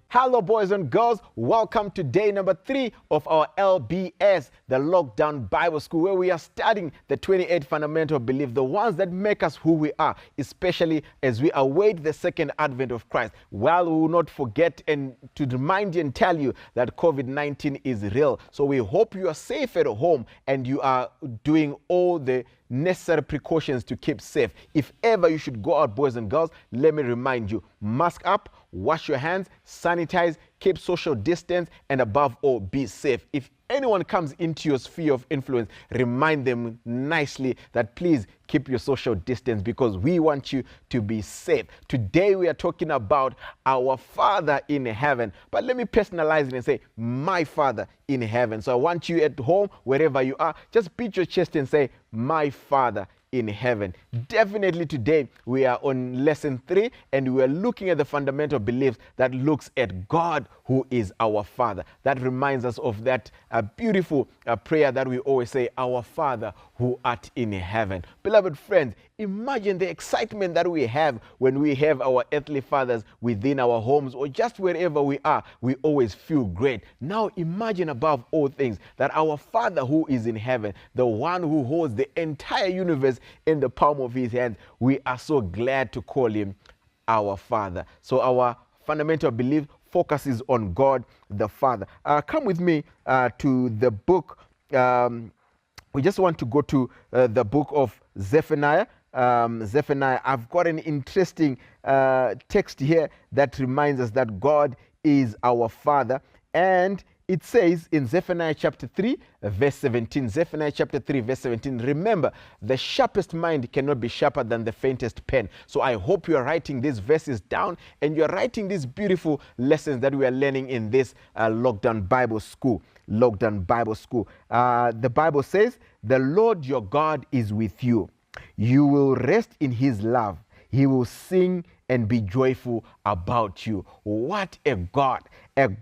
Hello, boys and girls. Welcome to day number 3 of our LBS, the Lockdown Bible School, where we are studying the 28 fundamental beliefs, the ones that make us who we are, especially as we await the second advent of Christ. While we will not forget and to remind you and tell you that COVID-19 is real. So we hope you are safe at home and you are doing all the necessary precautions to keep safe. If ever you should go out, boys and girls, let me remind you, mask up, wash your hands, sanitize, keep social distance, and above all, be safe. If anyone comes into your sphere of influence, remind them nicely that please keep your social distance because we want you to be safe. Today we are talking about our Father in heaven. But let me personalize it and say, my Father in heaven. So I want you at home, wherever you are, just beat your chest and say, my Father in heaven. Definitely today we are on lesson 3 and we are looking at the fundamental beliefs that looks at God who is our Father. That reminds us of that beautiful prayer that we always say, our Father who art in heaven. Beloved friends, imagine the excitement that we have when we have our earthly fathers within our homes or just wherever we are. We always feel great. Now imagine above all things that our Father who is in heaven, the one who holds the entire universe in the palm of his hand, we are so glad to call him our Father. So our fundamental belief focuses on God the Father. Come with me to the book. We just want to go to the book of Zephaniah. Zephaniah, I've got an interesting text here that reminds us that God is our Father. And it says in Zephaniah chapter 3, verse 17, Zephaniah chapter 3, verse 17, remember, the sharpest mind cannot be sharper than the faintest pen. So I hope you are writing these verses down and you are writing these beautiful lessons that we are learning in this Lockdown Bible School. Lockdown Bible School. The Bible says, the Lord your God is with you. You will rest in his love. He will sing and be joyful about you. What a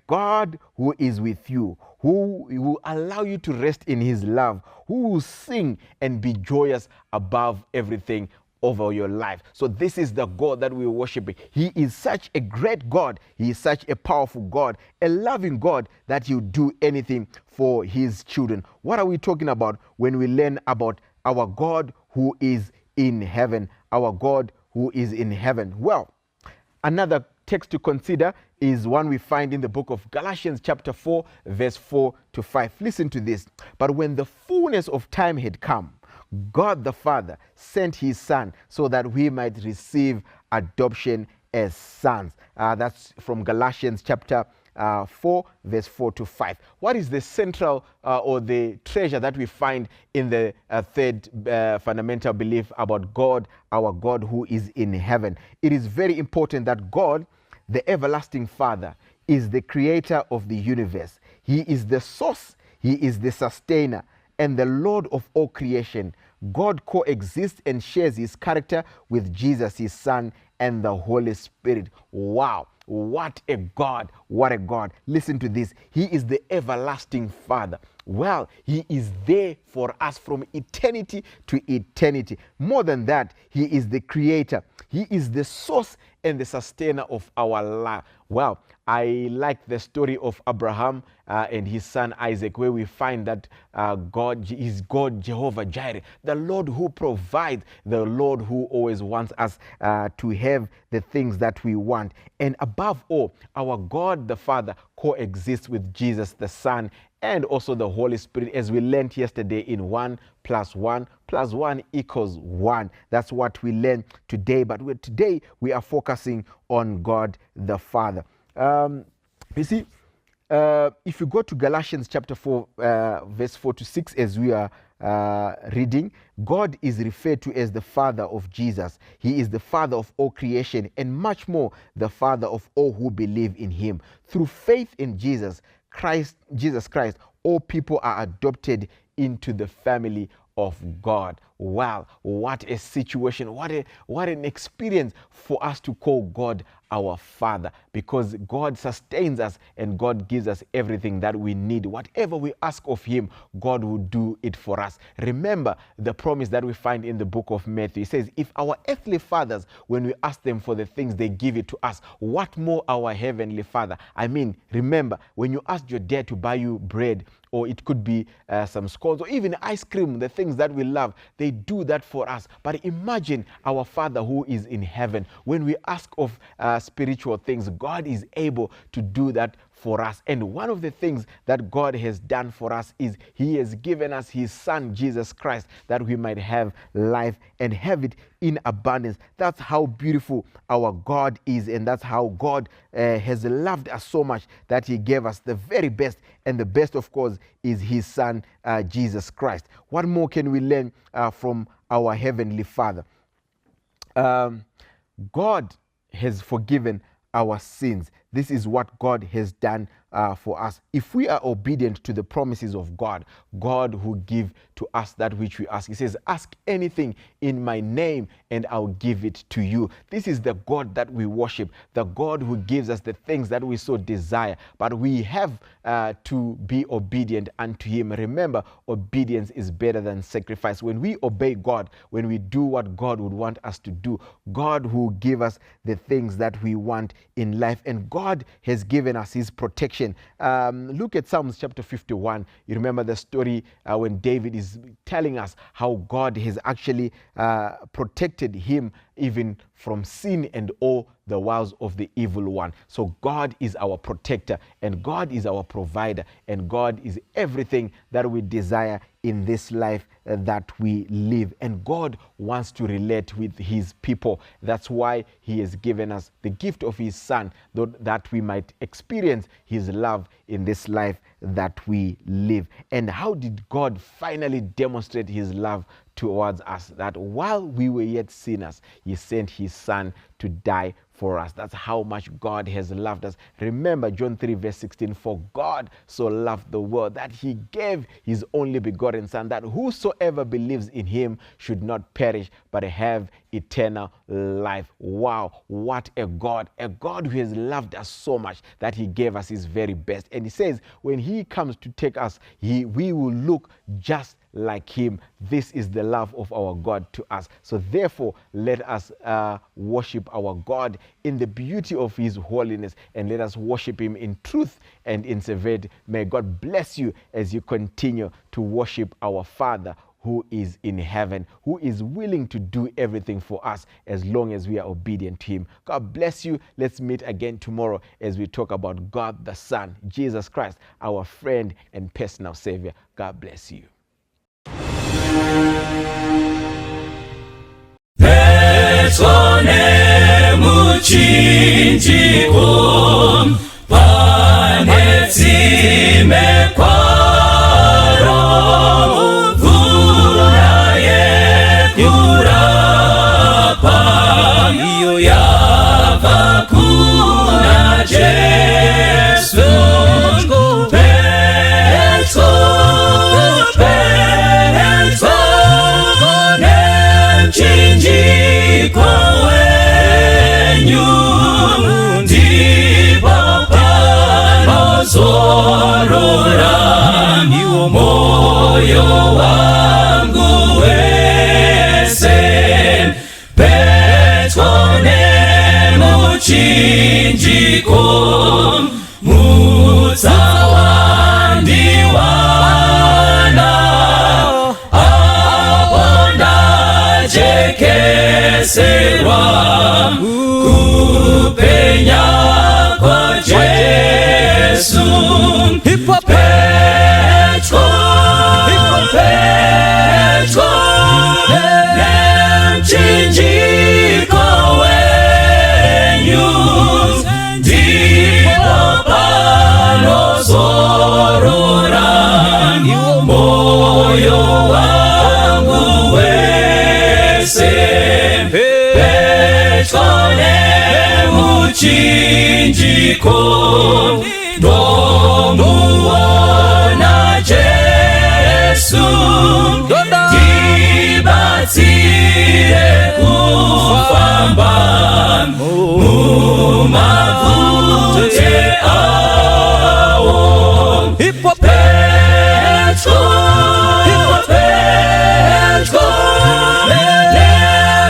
God who is with you, who will allow you to rest in his love, who will sing and be joyous above everything over your life. So this is the God that we worship. He is such a great God. He is such a powerful God, a loving God that you do anything for his children. What are we talking about when we learn about our God who is in heaven? Our God who is in heaven. Well, another text to consider is one we find in the book of Galatians chapter 4, verse 4 to 5. Listen to this. But when the fullness of time had come, God the Father sent his Son so that we might receive adoption as sons. That's from Galatians chapter 4, verse 4 to 5. What is the central or the treasure that we find in the third fundamental belief about God, our God who is in heaven? It is very important that God, the everlasting Father, is the creator of the universe. He is the source, he is the sustainer, and the Lord of all creation. God coexists and shares his character with Jesus, his Son, and the Holy Spirit. Wow. What a God. What a God. Listen to this. He is the everlasting Father. Well, he is there for us from eternity to eternity. More than that, he is the creator. He is the source and the sustainer of our life. Well, I like the story of Abraham and his son Isaac, where we find that God is God Jehovah Jireh, the Lord who provides, the Lord who always wants us to have the things that we want. And above all, our God the Father coexists with Jesus the Son and also the Holy Spirit, as we learned yesterday in 1 + 1 + 1 = 1. That's what we learned today. But today we are focusing on God the Father. You see, if you go to Galatians chapter 4, verse 4 to 6, as we are reading, God is referred to as the Father of Jesus. He is the Father of all creation and much more the Father of all who believe in him. Through faith in Jesus Christ, all people are adopted into the family of God. wow, what a situation, what an experience for us to call God our Father, because God sustains us and God gives us everything that we need. Whatever we ask of him, God will do it for us. Remember the promise that we find in the book of Matthew. It says, if our earthly fathers, when we ask them for the things, they give it to us, what more our heavenly Father? I mean, remember, when you ask your dad to buy you bread, or it could be some scones, or even ice cream, the things that we love, they do that for us. But imagine our Father who is in heaven. When we ask of spiritual things, God is able to do that for us. And one of the things that God has done for us is he has given us his Son, Jesus Christ, that we might have life and have it in abundance. That's how beautiful our God is, and that's how God has loved us so much that he gave us the very best. And the best, of course, is his Son, Jesus Christ. What more can we learn from our Heavenly Father? God has forgiven our sins. This is what God has done for us. If we are obedient to the promises of God, God will give to us that which we ask. He says, ask anything in my name and I'll give it to you. This is the God that we worship, the God who gives us the things that we so desire. But we have to be obedient unto him. Remember, obedience is better than sacrifice. When we obey God, when we do what God would want us to do, God will give us the things that we want in life. And God has given us his protection. Look at Psalms chapter 51. You remember the story when David is telling us how God has actually protected him even from sin and all the wiles of the evil one. So God is our protector, and God is our provider, and God is everything that we desire in this life that we live. And God wants to relate with his people. That's why he has given us the gift of his Son, that we might experience his love in this life that we live. And how did God finally demonstrate his love towards us? That while we were yet sinners, he sent his Son to die for us. That's how much God has loved us. Remember John 3 verse 16, for God so loved the world that he gave his only begotten Son, that whosoever believes in him should not perish but have eternal life. Wow, what a God who has loved us so much that he gave us his very best. And he says when he comes to take us, we will look just like him. This is the love of our God to us. So therefore, let us worship our God in the beauty of his holiness, and let us worship him in truth and in sincerity. May God bless you as you continue to worship our Father who is in heaven, who is willing to do everything for us as long as we are obedient to him. God bless you. Let's meet again tomorrow as we talk about God the Son, Jesus Christ, our friend and personal Savior. God bless you. Petone muchinjiko panetsime kwaro mvura yekurapa iyo yava kuna Jesu. Mchinjiko wenyu ndipo panozorora ndiwo moyo wangu wese. Petone muchinjiko mutsawandiwana jekeserwa kupenya kwa Jesu. Petro nemchinjiko wenyu ndipo panozorora moyo wangu wese. Petone muchinjiko ndomuona Jesu. Diba mavute awo. Ipo Petro, Petro,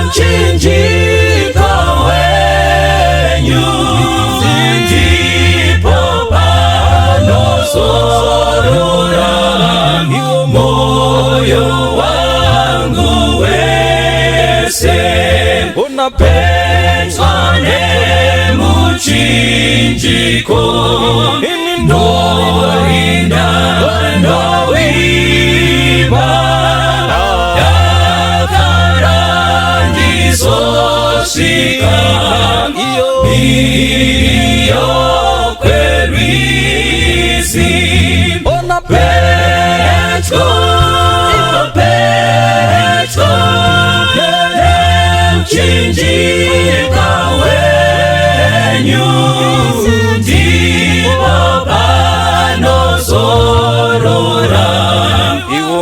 mchinjiko wenyu, ndipo panosorora moyo wangu wese. Una Petro ne muchinjiko, ndorinda ndoiba, yakarangizosika iyo kwerisi. Ona Petro, Petro, mchinjiko wenyu, ndipo panosorora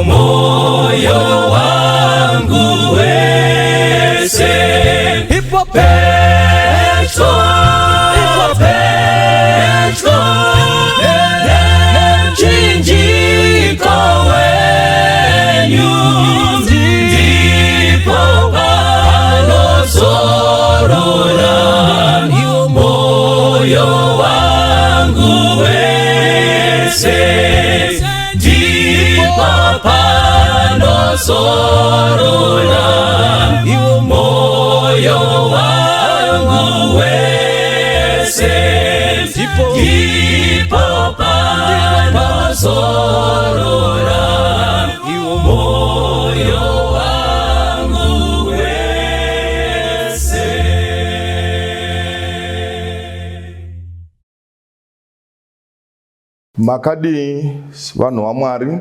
moyo wangu wese. Ipo Petro, Petro, mchinjiko wenyu, ndipo panosorora moyo wangu wese. Ndipo panosorora moyo wangu wese. Ndipo panosorora moyo wangu wese. Makadi vanhu vaMwari,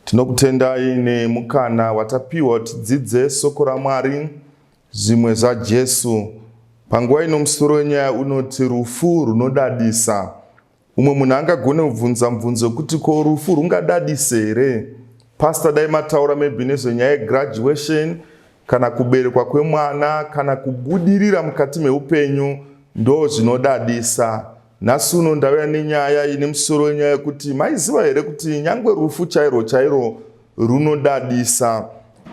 tinokutendai nemukana watapiwa tidzidze soko raMwari, zvimwe zvaJesu. Panguva ino musoro wenyaya unoti rufu runodadisa. Umwe munhu angagona kubvunza mubvunzo kuti ko rufu rungadadise here? Pastor dai mataura maybe nezvenyaya yegraduation, kana kuberekwa kwemwana, kana kubudirira mukati meupenyu, ndo zvinodadisa. Nhasi uno ndauya nenyaya ine musoro wenyaya yekuti maiziva here kuti nyangwe rufu chairo chairo runodadisa.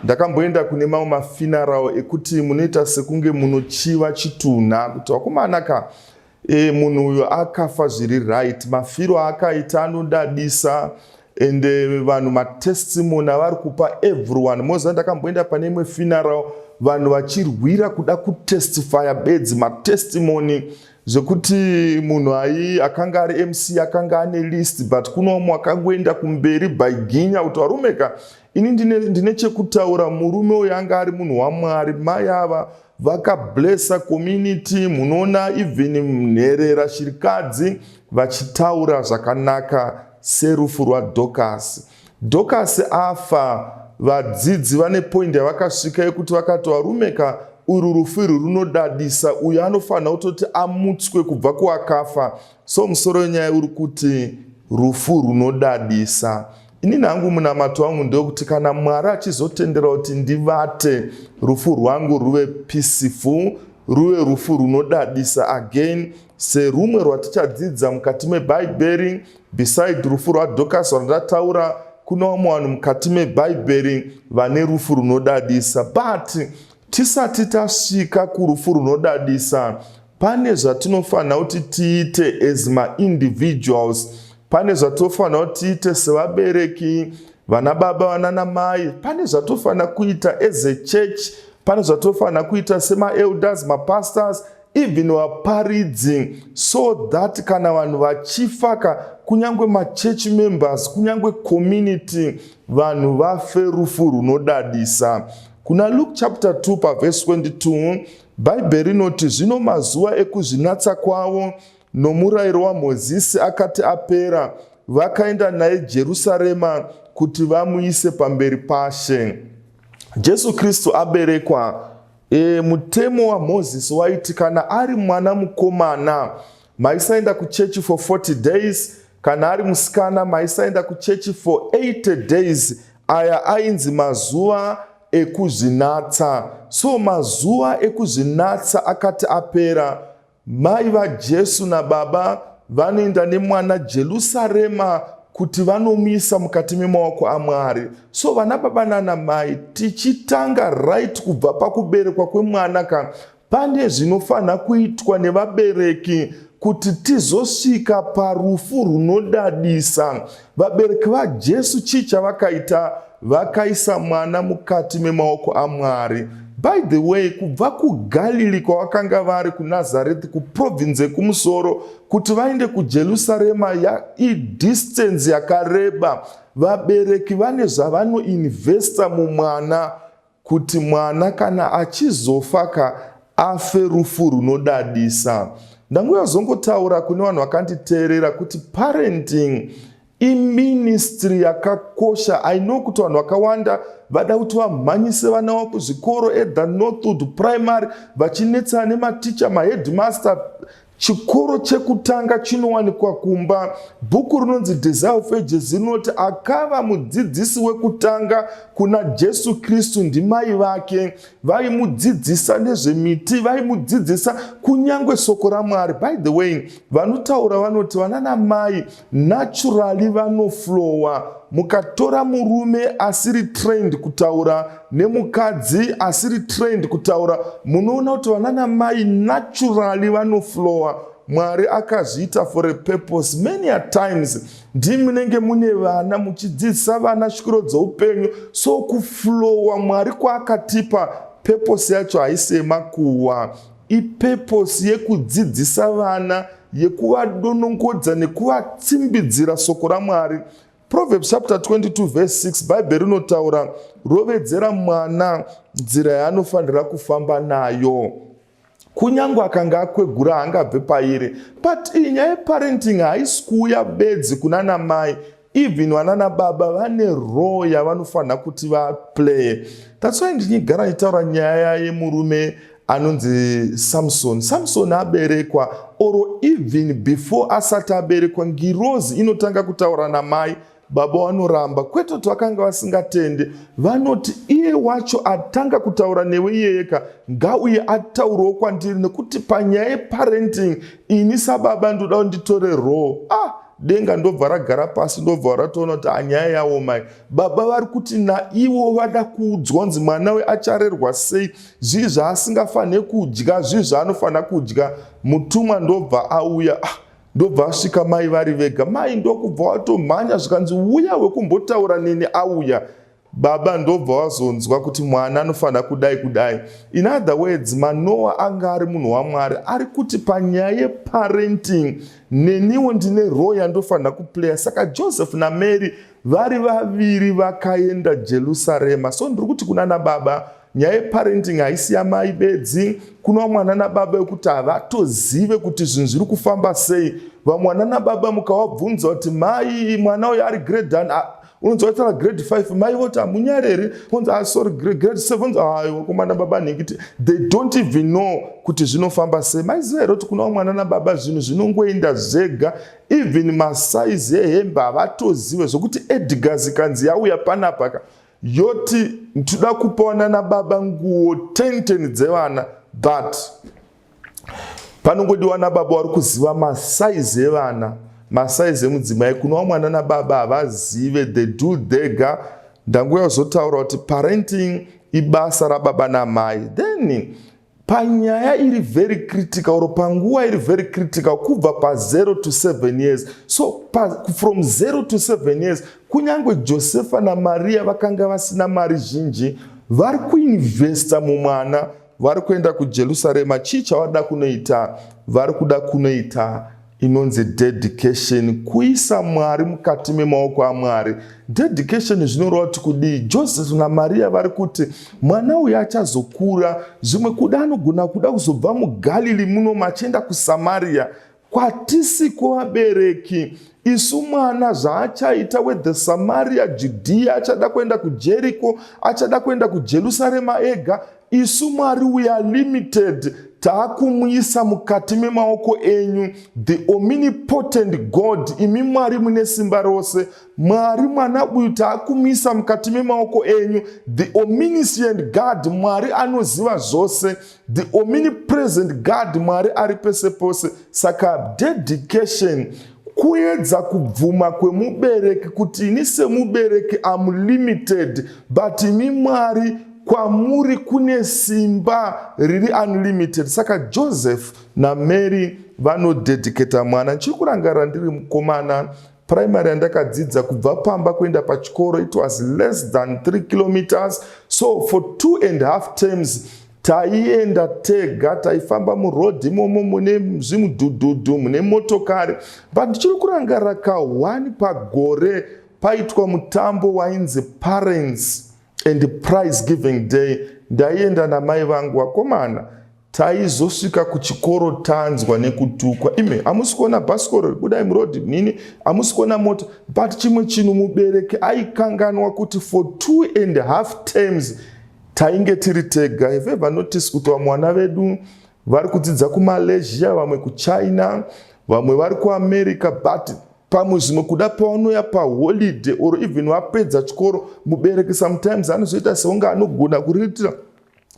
Ndakamboenda kune mamwe mafuneral ekuti munoita sekunge munochiva chitunha kuti wakumanaka munhu uyo akafa zviri right, mafiro akaita anodadisa, ende vanhu matestimony avari kupa everyone. Moza ndakamboenda pane imwe funeral vanhu vachirwira kuda kutestifya bedzi matestimony zvekuti munhu akanga ari MC akanga ane list, but kuno umwe akangoenda kumberi baiginya kuti warumeka ini ndine chekutaura. Murume uyu anga ari munhu waMwari, mai ava vakablessa community. Munoona even nherera shirikadzi vachitaura zvakanaka serufu rwaDorcas. Dorcas afa, vadzidzi vane point yavakasvika yekuti vakati warumeka uru rufu uru runodadisa, uyu anofanira kutoti amutswe kubva kuakafa. So musoro wenyaya uri kuti rufu runodadisa. Ini nangu munamato wangu ndokuti kana Mwari achizotendera kuti ndivate rufu rwangu ruve peaceful, ruve rufu runodadisa again, serumwe rwatichadzidza mukati mebhaibheri, beside rufu rwaDorcas rwandataura, kuna vamwe vanhu mukati mebhaibheri vane rufu runodadisa. But tisati tasvika kurufu runodadisa, pane zvatinofanira kuti tiite as ma-individuals, pane zvatofanira kuti tiite sevabereki, vana baba vana mai, pane zvatofanira kuita as a church, pane zvatofanira kuita sema-elders, mapastors, even vaparidzi, so that kana vanhu vachifaka, kunyangwe ma-church members, kunyangwe community, vanhu vafe rufu runodadisa. Kuna Luke chapter 2 verse 22, Bhaibheri rinoti zvino mazuva ekuzvinatsa kwavo nomurayiro waMozisi akati apera, vakaenda naye Jerusarema kuti vamuise pamberi paShe. Jesu Kristu aberekwa, mutemo waMozisi waiti kana ari mwana mukomana maisaenda kuchechi for 40 days, kana ari musikana maisaenda kuchechi for 80 days. Aya ainzi mazuva ekuzvinatsa. So mazuva ekuzvinatsa akati apera, mai vaJesu nababa vanoenda nemwana Jerusarema kuti vanomuisa mukati memaoko aMwari. So vana baba nana mai, tichitanga right kubva pakuberekwa kwemwana pane zvinofanira kuitwa nevabereki kuti tizosvika parufu runodadisa. Vabereki vaJesu chicha vakaita, vakaisa mwana mukati memaoko aMwari. By the way, kubva kuGalili kwavakanga vari kuNazareth kuprovince kumusoro kuti vaende kuJerusarema idistance yakareba, vabereki vane zvavanoinvesta mumwana kuti mwana kana achizofa afe rufu runodadisa. Ndanguya zongotaura kune vanhu vakanditeerera kuti parenting iministry yakakosha. I know kuti vanhu vakawanda vada kuti vamhanyise vana vavo kuzvikoro either Northwood primary vachinetsana nematicha maheadmaster. Chikoro chekutanga chinowanikwa kumba. Bhuku rinonzi Desire of Ages rinoti akava mudzidzisi wekutanga kuna Jesu Kristu ndimai vake. Vaimudzidzisa nezvemiti, vaimudzidzisa kunyangwe soko raMwari. By the way, vanotaura vanoti vana namai naturally vanoflowa. Mukatora murume asiri trained kutaura nemukadzi asiri trained kutaura, munoona kuti vana namai naturally vanoflowa. Mwari akazviita for a purpose. Many a times ndimunenge mune vana muchidzidzisa vana shikiro dzeupenyu, so kuflowa Mwari kwaakatipa purpose yacho haisema kuwa. Ipurpose yekudzidzisa vana, yekuvadonongodza nekuvatsimbidzira soko raMwari. Proverbs chapter 22 verse 6, Bible rinotaura rovedzera mwana nzira yaanofanira kufamba nayo. Kunyangwe akanga akwegura haangabve pairi. But inyaya yeparenting haisi kuuya bedzi kuna namai. Even vana nababa vane role yavanofanira kuti vaplay. That's why ndinigara nitaura nyaya yemurume anonzi Samson. Samson aberekwa, oro even before asati aberekwa, ngirozi inotanga kutaura namai. Baba vanoramba, kwete kuti vakanga vasingatende. Vanoti iye wacho atanga kutaura newe iyeka, ngauye ataurawo kwandiri, nekuti panyaya yeparenting ini sababa ndoda kuti nditore role. Denga ndobva ragara pasi, ndobva ratoona kuti anyaya yawo mai. Baba vari kuti naivo vada kuudzwa kunzi mwana we acharerwa sei, zvinhu zvaasingafaniri kudya, zvinhu zvaanofanira kudya. Mutumwa ndobva auya, ndobva asvika mai vari vega. Mai ndokubva watomhanya zvikanzi uya wekumbotaura neni auya. Baba ndobva wazonzwa kuti mwana anofanira kudai kudai. In other words, Manoa anga ari munhu waMwari, ari kuti panyaya yeparenting neniwo ndine role yandofanira kuplaya. Saka Joseph naMary vari vaviri vakaenda Jerusarema. So ndiri kuti kuna nababa, nyaya yeparenting haisi yamai bedzi. Kuna mwana nababa yokuti havatozive kuti zvinhu zviri kufamba sei. Vamwana nababa mukavabvunza kuti mai mwana uyu ari grade 1, unonzi waitara grade 5, mai voti hamunyareri, unonzi sorry grade 7, unonzi wakomana baba ningiti. They don't even know kuti zvinofamba sei. Maiziva here kuti kuna mwana nababa zvinhu zvinongoenda zvega. Even masaizi ehembe havatozive zvokuti Edgar zikanzi yauya panapa yoti ntoda kupawana nababa nguo 10 dzevana, but panongodiwa nababa vari kuziva masaizi evana, masaizi emudzimai. Kuna mwana nababa havazive, they do dega. Ndanguya zotaura kuti parenting ibasa rababa namai. Then panyaya iri very critical, panguva iri very critical, kubva pa 0 to 7 years. So from 0 to 7 years, kunyangwe Josefa naMaria vakanga vasina mari zhinji, vari kuinvesta mumwana, vari kuenda kuJerusarema. Chii chavada kunoita? Vari kuda kunoita inonzi dedication, kuisa Mwari mukati memaoko aMwari. Dedication zvinoreva kuti kudii? Joseph naMaria vari kuti mwana uyu achazokura, zvimwe kuda anogona kuda kuzobva muGalili muno machienda kuSamaria. Kwatisi kuvabereki, isu mwana zvaachaita with the Samaria, Judea, achada kuenda kuJericho, achada kuenda kuJerusarema ega. Isu Mwari we are limited. taakumuisa mukati memaoko enyu, the omnipotent God, imi Mwari mune simba rose. Mwari mwana uyu taakumuisa mukati memaoko enyu, the omniscient God, Mwari anoziva zvose, the omnipresent God, Mwari ari pese pose. Saka dedication, kuedza kubvuma kwemubereki kuti ini semubereki am limited, but imi Mwari kwamuri kune simba riri unlimited. Saka Joseph na Mary vanodedicata mwana. Nchikurangarira ndiri mukomana, primary andakadzidza kubva pamba kuenda pachikoro, it was less than 3 kilometers. So for 2.5 terms taienda tega, taifamba murodhi imomo mune zvimudhudhudhu, mune motokari. But ndichiri kurangarira ka1 pagore paitwa mutambo wainzi Parents and Prize Giving Day. Ndaienda namai vangu vakomana, taizosvika kuchikoro tanzwa nekutukwa. Ime hamusi kuona bhasikoro budai murodhi nini, hamusi kuona moto. But chimwe chinhu mubereki aikanganwa kuti for 2.5 terms tainge tiri tega. Have you ever noticed kuti vamwana vedu vari kudzidza kuMalaysia, vamwe kuChina, vamwe vari kuAmerica, but pamwe zvimwe kuda pavanouya paholiday or even vapedza chikoro, mubereki sometimes anozoita seunge anogona kuriitira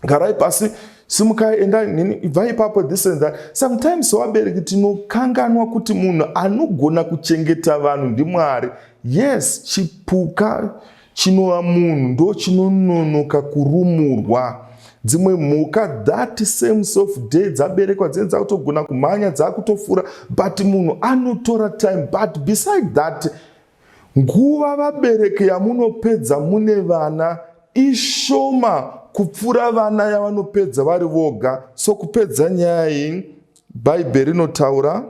garai pasi, simukai enda nini, ibvai ipapo, this and that. Sometimes vabereki tinokanganwa kuti munhu anogona kuchengeta vanhu ndiMwari. Yes, chipuka chinova munhu ndo chinononoka kurumurwa. Dzimwe mhuka that same self day dzaberekwa dzenza dzakutogona kumhanya, dzakutofura, but munhu anotora time. But beside that, nguva vabereki yamunopedza mune vana ishoma kupfuura vana yavanopedza vari voga. So kupedza nyaya iyi, Bhaibheri rinotaura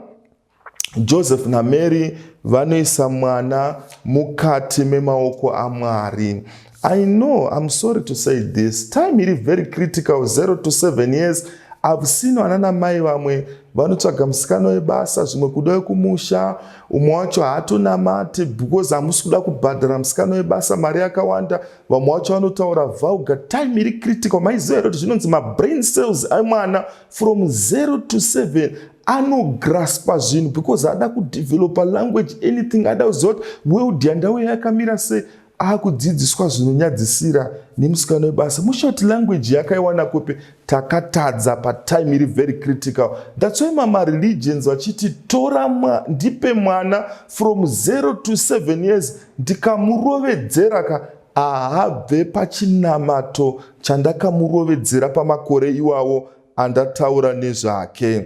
Joseph na Mary vanoisa mwana mukati memaoko aMwari. I know, I'm sorry to say this, time is very critical, 0 to 7 years. I've seen vanana mai vamwe vanotsvaga musikana webasa, zvimwe kuda kumusha, umwe wacho haatonamati because hamusi kuda kubhadhara musikana webasa mari yakawanda. Vamwe wacho vanotaura vulgar. Time iri critical. Maiziva here kuti zvinonzi brain cells amwana from 0 to 7 anograspa zvinhu because ada kudevelopa language, anything, ada kuziva kuti world yandauya yakamira sei. Akudzidziswa zvinonyadzisira nemusikana webasa. Mushoti language yakaiwana kupi, takatadza patime iri very critical. That's why mama religions vachiti tora ndipe mwana from 0 to 7 years, ndikamurovedzera ahabve pachinamato chandakamurovedzera pamakore iwawo andataura nezvake.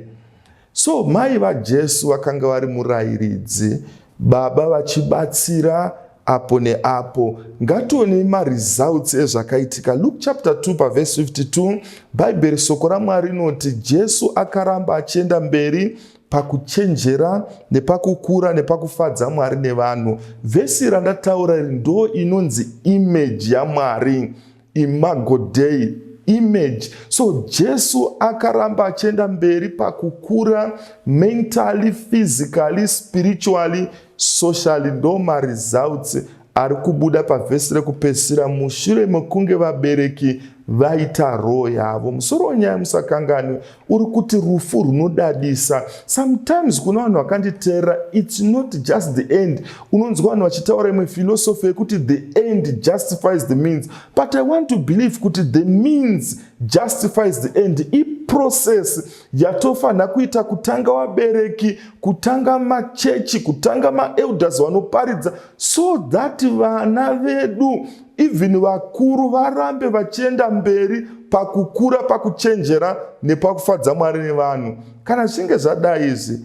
So mai vaJesu vakanga vari murayiridzi, baba vachibatsira apo neapo. Ngatione results ezvakaitika. Luke chapter 2 verse 52, Bhaibheri soko raMwari rinoti Jesu akaramba achienda mberi pakuchenjera nepakukura nepakufadza Mwari nevanhu. Vhesi randataura iri ndo inonzi image yaMwari, imago Dei, image. So Jesu akaramba achienda mberi pakukura mentally, physically, spiritually, socially. Ndo results ari kubuda pavhesi rekupedzisira mushure mekunge vabereki vaita roho yavo. Musoro wenyaya musakanganwe uri kuti rufu runodadisa. Sometimes kuna vanhu vakanditeera, it's not just the end. Unonzwa vanhu vachitaura imwe philosophy yekuti the end justifies the means, but I want to believe kuti the means justifies the end. Process yatofanira kuita kutanga vabereki, kutanga machechi, kutanga maelders vanoparidza, so that vana vedu even vakuru varambe vachienda mberi pakukura, pakuchenjera nepakufadza Mwari nevanhu. Kana zvinge zvadai izvi,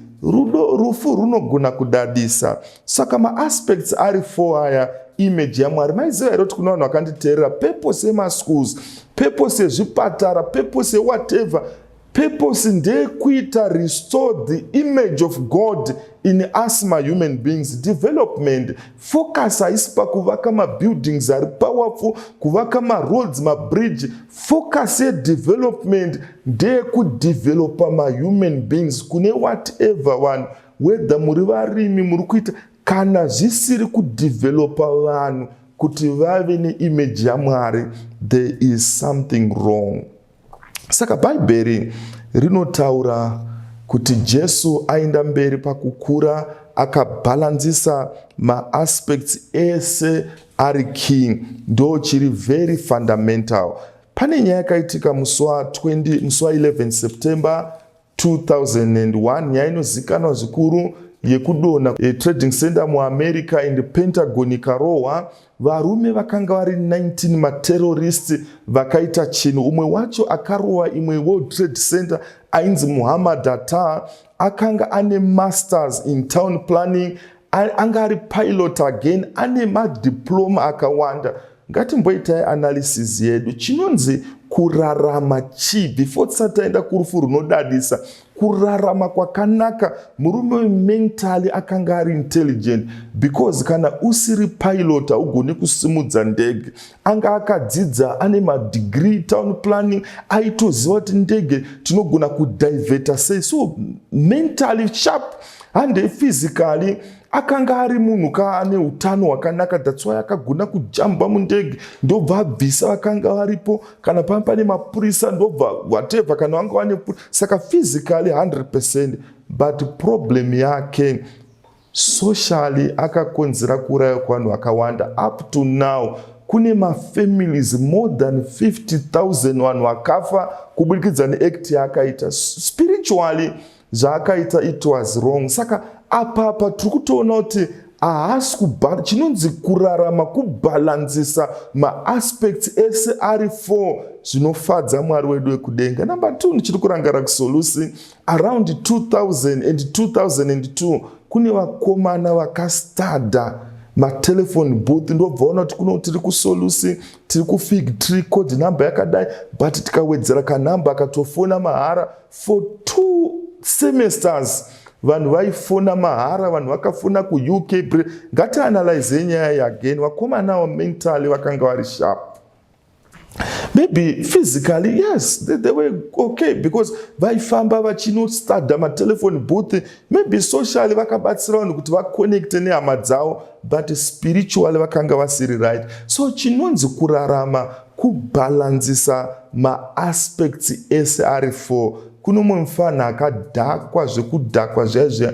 rufu runogona kudadisa. Saka maaspects ari 4 aya image yaMwari. Maiziva here kuti kuna vanhu vakanditeerera, purpose yemaschools, purpose yezvipatara, purpose whatever, purpose ndeyekuita restore the image of God in us my human beings. Development focus haisi pakuvaka mabuildings ari powerful, kuvaka maroads, mabridge. Focus yedevelopment ndeyekudevelopa mahuman beings kune whatever one, whether muri varimi muri kuita kana zvisiri kudevelopa vanhu kuti vave neimage yaMwari, there is something wrong. Saka Bhaibheri rinotaura kuti Jesu aenda mberi pakukura akabhalanzisa maaspects ese ari king. Ndo chiri very fundamental. Pane nyaya yakaitika musi wa 11 September 2001, nyaya inozikanwa zvikuru yekudonha trading center muAmerica and Pentagon ikarohwa. Varume vakanga vari 19 materrorist vakaita chinhu. Umwe wacho akarohwa imwe World Trade Center ainzi Muhammad Atta. Akanga ane masters in town planning, anga ari pilot again, ane madiploma akawanda. Ngatimboitai analysis yedu. Chinonzi kurarama chi, before tisataenda kurufu runodadisa, kurarama kwakanaka. Murume mentally akanga ari intelligent, because kana usiri pilot haugoni kusimudza ndege. Anga akadzidza ane madegree town planning, aitoziva kuti ndege tinogona kudiveta sei. So mentally sharp and physically akanga ari munhu kaane utano hwakanaka. That's why akagona kujamba mundege ndobva abvisa vakanga varipo. Kana pane mapurisa ndobva whatever, kana vanga vane saka physically 100%. But problem yake socially akakonzera kuuraya kwanhu vakawanda. Up to now kune mafamilies more than 50,000 vanhu vakafa kubudikidza neact yaakaita. Spiritually zvaakaita it was wrong. Saka apa tiri kutoona kuti haasi chinonzi kurarama kubhalanzisa maaspects ese ari 4 zvinofadza Mwari wedu wekudenga. Number 2, ndichiri kurangara kuSolusi around 2000 and 2002 kune vakomana vakastada matelefone booth. Ndobvaona kuti kuno tiri kuSolusi, tiri kuFig Tree, code number yakadai, but tikawedzera kanamba akatofona mahara for 2 semesters. Vanhu vaifona mahara, vanhu vakafona kuUK. Ngati analyze nyaya again. Vakomana wa mentally vakanga vari sharp. Maybe physically, yes, they were okay, because vaifamba vachinostada matelephone booth. Maybe socially vakabatsira vanhu kuti vaconnecte nehama dzavo, but spiritually vakanga vasiri right. So chinonzi kurarama kubhalanzisa maaspects ese ari 4. Kuno mumwe mufana akadhakwa zvekudhakwa zvezve,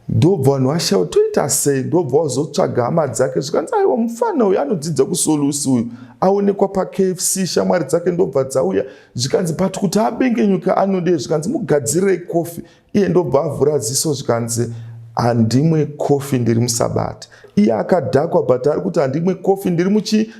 ndobva vanhu vashaura toita sei. Ndobva vazotsvaga hama dzake zvikanzi aiwa mufana uyu anodzidza kuSolusi uyu, aonekwa paKFC, shamwari dzake ndobva dzauya zvikanzi but kuti abengenyuka anode zvikanzi mugadzirei kofi. Iye ndobva avhura ziso zvikanzi handimwe kofi ndiri muSabata. Iye akadhakwa but ari kuti handimwe kofi ndiri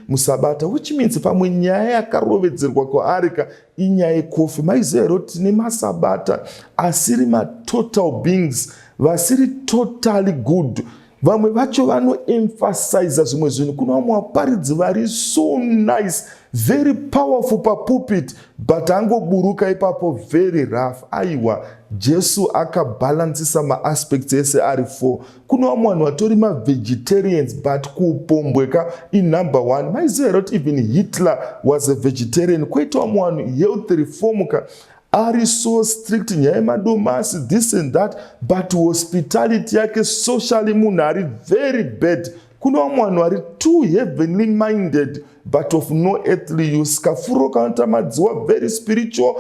muSabata, which means pamwe nyaya yakarovedzerwa kwaarika inyaya yekofi. Maiziva here kuti tine maSabata asiri matotal beings, vasiri totally good. Vamwe vacho vanoemphasize zvimwe zvinhu. Kuna vamwe vaparidzi vari so nice, very powerful papulpit, but angoburuka ipapo very rough. Aiwa, Jesu akabalansisa maaspects ese ari 4. Kuna vamwe vanhu vatori mavegetarians, but kupombweka in number 1. Maiziva here kuti even Hitler was a vegetarian. Kwoita vamwe vanhu health reformuka ari so strict, nyaya yemadomasi, this and that, but hospitality yake socially munhu ari very bad. Kuna vamwe vanhu vari too heavenly minded but of no earthly use. Kafuro kaunta madziwa very spiritual,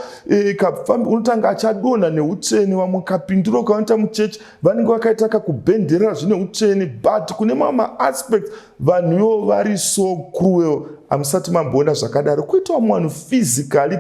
unotanga achadonha neutsvene. Vamwe kapinduro kaunta muchechi vanenge vakaita kakubhenderera zvine utsvene, but kune mamwe aspect vanhu ivo vari so cruel. Hamusati mamboona zvakadaro. Kwoita vamwe vanhu physically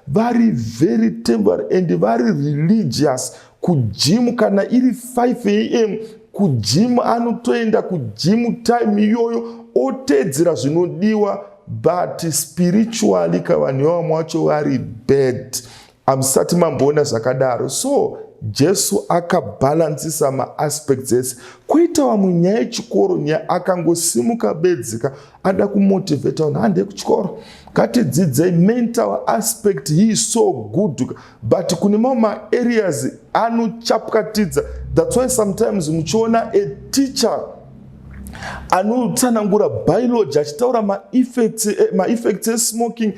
vari very temporary and vari religious. Kujimu kana iri 5 AM kujimu, anotoenda kujimu time iyoyo otedzera zvinodiwa, but spiritually vanhu vamwe vacho vari bad. Hamusati mamboona zvakadaro. So Jesu akabalansisa maaspects ese. Kwoita vamwe nyaya yechikoro, nyaya akangosimuka bedzika ada kumotivate vanhu handei kuchikoro, ngatidzidzei mental aspect. He is so good, but kune mamwe areas anochapwatidza. That's why sometimes muchiona a teacher anotsanangura biology achitaura ma-effects esmoking,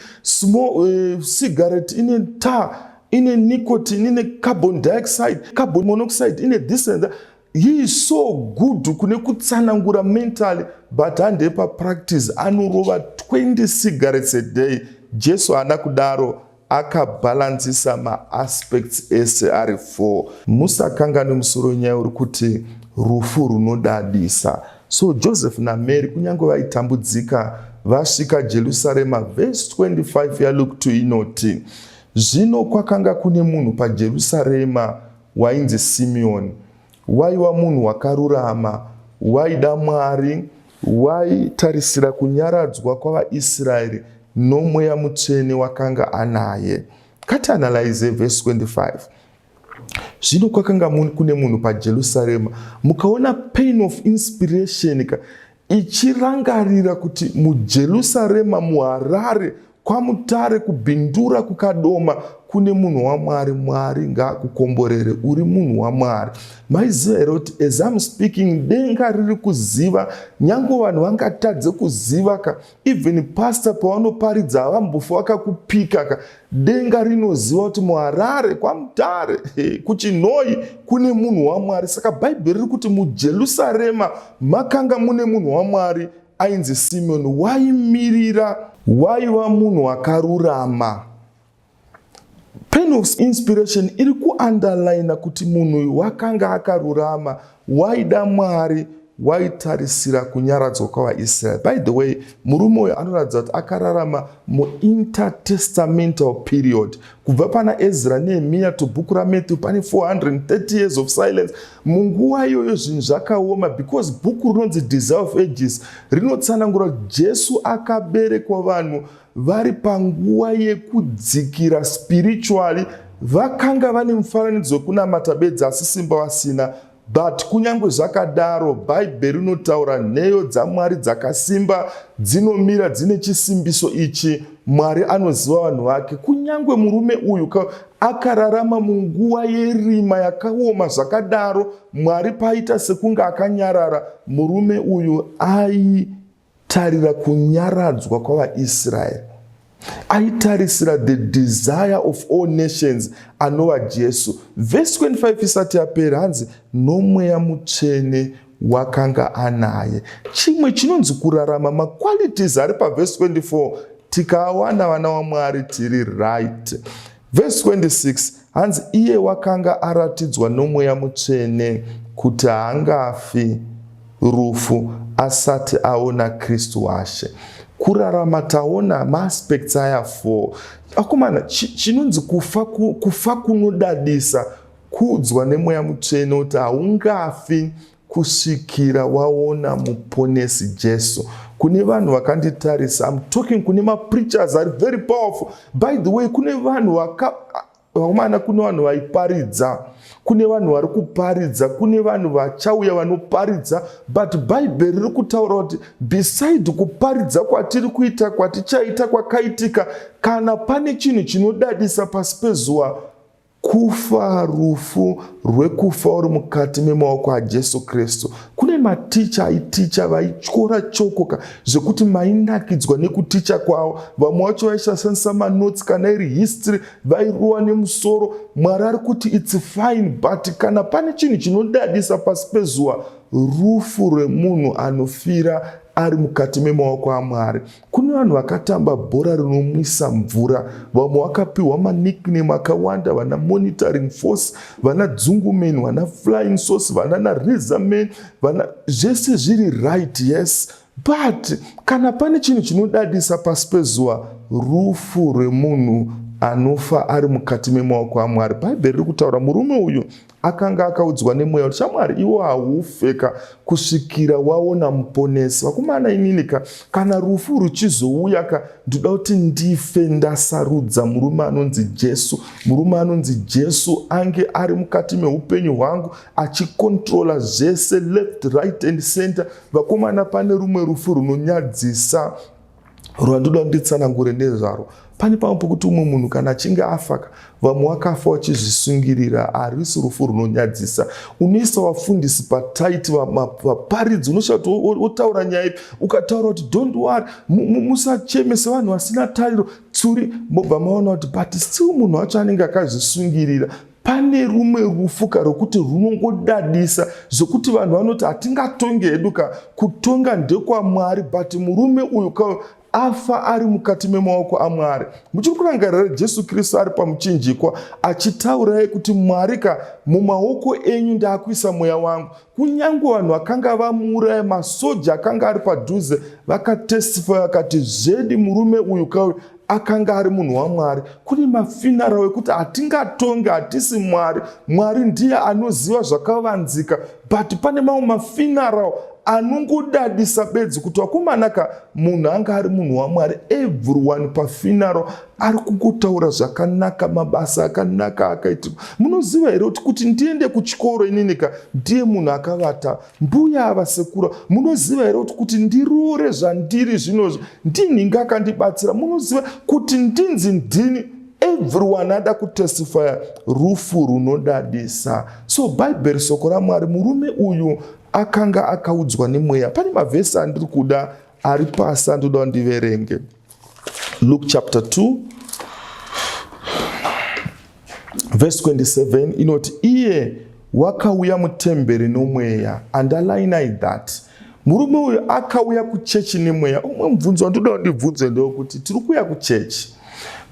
cigarette ine tar, ine nicotine, ine carbon dioxide, carbon monoxide, ine this and that. He is so good kune kutsanangura mentally, but handei papractice anorova 20 cigarettes a day. Jesu haana kudaro. akabhalansisa maaspects ese ari 4. Musakangane musoro nyaya uri kuti rufu runodadisa. So Joseph naMary kunyange vaitambudzika vasvika Jerusarema, verse 25 yaLuke 2 inoti, zvino kwakanga kune munhu paJerusarema wainzi Simeoni. Waiva munhu wakarurama, waida Mwari, waitarisira kunyaradzwa kwavaIsraeri nomweya mutsvene wakanga anaye. Katianalyze verse 25. Zvino kwakanga kune munhu paJerusarema, mukaona pain of inspiration ichirangarira kuti muJerusarema muHarare kwamutare kubhindura kukadoma kune munhu waMwari. Mwari ngaakukomborere, uri munhu waMwari. Maiziva here kuti as I'm speaking denga riri kuziva, nyange vanhu vangatadze kuziva ka, even pastor pavanoparidza havambofa vakakupika ka, denga rinoziva kuti muHarare kwamutare kuChinhoi kune munhu waMwari. Saka Bhaibheri riri kuti muJerusarema makanga mune munhu waMwari ainzi Simeoni, waimirira, waiva munhu wakarurama. Pain of inspiration iri kuunderline kuti munhu wakanga akarurama, waida Mwari, waitarisira kunyaradzwa kwavaIsraeri. By the way, murume uyu anoratidza kuti akararama mu-intertestamental period. Kubva pana Ezra Nehemiah to bhuku raMatthew pane 430 years of silence. Munguva iyoyo zvinhu zvakaoma, because bhuku rinonzi Desire of Ages rinotsanangura kuti Jesu akaberekwa vanhu vari panguva yekudzikira spiritually. Vakanga vane mufananidzo wekunamata bedzi asi simba vasina. But kunyange zvakadaro, Bhaibheri rinotaura nheyo dzaMwari dzakasimba, dzinomira dzine chisimbiso ichi. Mwari anoziva vanhu vake. Kunyange murume uyu akararama munguva yerima yakaoma zvakadaro, Mwari paita sekunge akanyarara, murume uyu aitarira kunyaradzwa kwavaIsraeri. Aitarisira the desire of all nations anova Jesu. Verse 25 isati yapera hanzi nomweya mutsvene wakanga anaye. Chimwe chinonzi kurarama, maqualities ari paverse 24 tikawana vana waMwari tiri right. Verse 26 hanzi iye wakanga aratidzwa nomweya mutsvene kuti haangafi rufu asati aona Kristu washe. Kurarama taona maaspects aya 4. Akomana chinonzi kufa kunodadisa, kudzwa nemweya mutsvene kuti haungafi kusvikira waona muponesi Jesu. Kune vanhu vakanditarisa, I'm talking kune preachers are very powerful. By the way, kune vanhu kune vanhu vaiparidza, kune vanhu vari kuparidza, kune vanhu vachauya vanoparidza. But Bhaibheri riri kutaura kuti beside kuparidza kwatiri kuita, kwatichaita kwakaitika, kana pane chinhu chinodadisa pasi pezuva, kufa, rufu rwekufa uri mukati memaoko aJesu Kristu. Kune maticha aiticha vaityora chokoka zvekuti mainakidzwa nekuticha kwavo. Vamwe vacho vaishandisa manotsi, kana iri history vairuwa nemusoro. Mwari ari kuti it's fine, but kana pane chinhu chinodadisa pasi pezuva, rufu rwemunhu anofira ari mukati memaoko aMwari. Kune vanhu vakatamba bhora rinomwisa mvura, vamwe vakapiwa manickname akawanda, vana monitoring force, vana dzungumen, vana flying sauce, vana narazor man, vana zvese zviri right, yes. But kana pane chinhu chinodadisa pasi pezuva, rufu rwemunhu anofa ari mukati memaoko aMwari. Bhaibheri riri kutaura murume uyu akanga akaudzwa nemweya kuti shamwari iwo haufeka kusvikira waona muponesi. Vakomana ininika, kana rufu ruchizouya ndoda kuti ndife ndasarudza murume anonzi Jesu. Murume anonzi Jesu ange ari mukati meupenyu hwangu achikontrola zvese left, right and center. Vakomana, pane rumwe rufu runonyadzisa rwandoda nditsanangure nezvaro. Pane pamwe pokuti umwe munhu kana achinge afaka, vamwe vakafa vachizvisungirira, harisi rufu runonyadzisa. Unoisa vafundisi pataiti, vaparidzi, unosvika kuti wotaura nyaya ipi, ukataura kuti don't worry, musachemese vanhu vasina tariro, tsuri, mobva maona kuti but still munhu wacho anenge akazvisungirira. Pane rumwe rufu rokuti runongodadisa, zvokuti vanhu vanoti hatingatonge hedu, kutonga ndekwaMwari, but murume uyu afa ari mukati memaoko aMwari. Muchiri kurangarira Jesu Kristu ari pamuchinjikwa achitaurai kuti Mwari mumaoko enyu ndaakuisa mweya wangu. Kunyange vanhu vakanga vamuuraya, masoja akanga ari padhuze vakatestify vakati zvedi murume uyu kauyu akanga ari munhu waMwari. Kune mafinara ekuti hatingatonge, hatisi Mwari. Mwari ndiye anoziva zvakavanzika, but pane mamwe mafinara anongodadisa bedzi kuti wakomanaka munhu anga ari munhu waMwari. Everyone pafinaro ari kungotaura zvakanaka, mabasa akanaka akaitika. Munoziva here kuti ndiende kuchikoro ininika ndiye munhu akavata mbuya avasekura. Munoziva here kuti ndiroore zvandiri zvinozvi ndini ngakandibatsira. Munoziva kuti ndinzi ndini. Everyone ada kutestify rufu runodadisa. So Bible soko raMwari, murume uyu akanga akaudzwa nemweya. Pane mavhesi andiri kuda ari pasi andoda ndiverenge. Luke chapter 2 verse 27 inoti iye wakauya mutemberi nomweya. Underline that. Murume uyu akauya kuchechi nemweya. Umwe mubvunzo wandoda ndibvunze ndokuti tiri kuya kuchechi,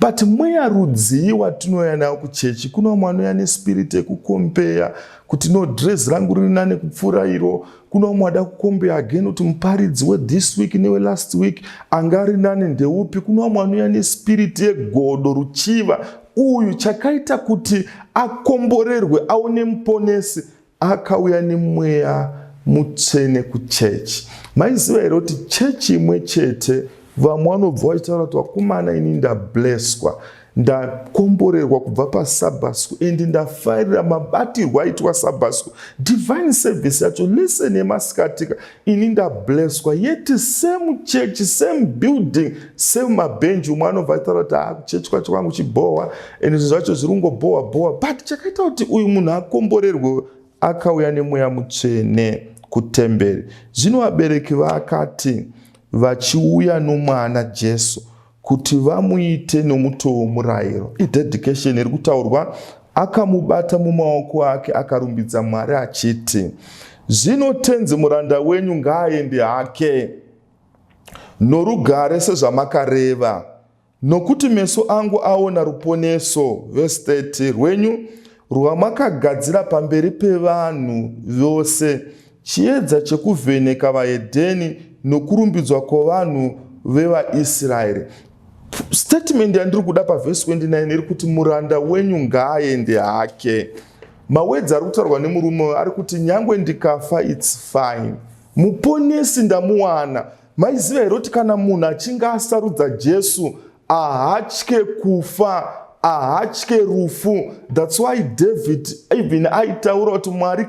but mweya rudzi watinoya nawo kuchechi. Kuna mumwe anouya nespirit yekukompeya kuti no dress rangu riri nane kupfuura iro. Kuna mumwe ada kukombeya again kuti muparidzi we-this week newe-last week anga ari nane ndeupi. Kuna mumwe anouya nespirit yegodo, ruchiva. Uyu chakaita kuti akomborerwe aone muponesi akauya nemweya mutsvene kuchechi. Maiziva here kuti chechi imwe chete vamwe vanobva vachitaura kuti wakomana ini ndableswa, ndakomborerwa kubva pasabhasku endi ndafarira mabatirwo aitwa sabhasku. Divine service yacho listen yemaskatika ini ndableswa. Yeti same church, same building, same mabhenji. Umwe anobva achitaura kuti kuchechi kwacho kwangu chibohwa ende zvinhu zvacho zviri kungobohwa. But chakaita kuti uyu munhu akomborerwe akauya nemweya mutsvene kutemberi. Zvino vabereki vakati vachiuya nomwana Jesu kuti vamuite nomutoo murayiro. Idedication iri kutaurwa. Akamubata mumaoko ake akarumbidza Mwari achiti, zvino tenzi muranda wenyu ngaaende hake norugare sezvamakareva, nokuti meso angu aona ruponeso. Verse 30 rwenyu rwamakagadzira pamberi pevanhu vose, chiedza chekuvheneka vahedheni nokurumbidzwa kwavanhu vevaIsraeri. Statement yandiri kuda paverse 29 iri kuti muranda wenyu ngaaende hake. Mawedzi ari kutaurwa nemurume ari kuti nyangwe ndikafa it's fine, muponesi ndamuwana. Maiziva here kuti kana munhu achinge asarudza Jesu ahatye kufa, ahatye rufu. That's why David even aitaura kuti Mwari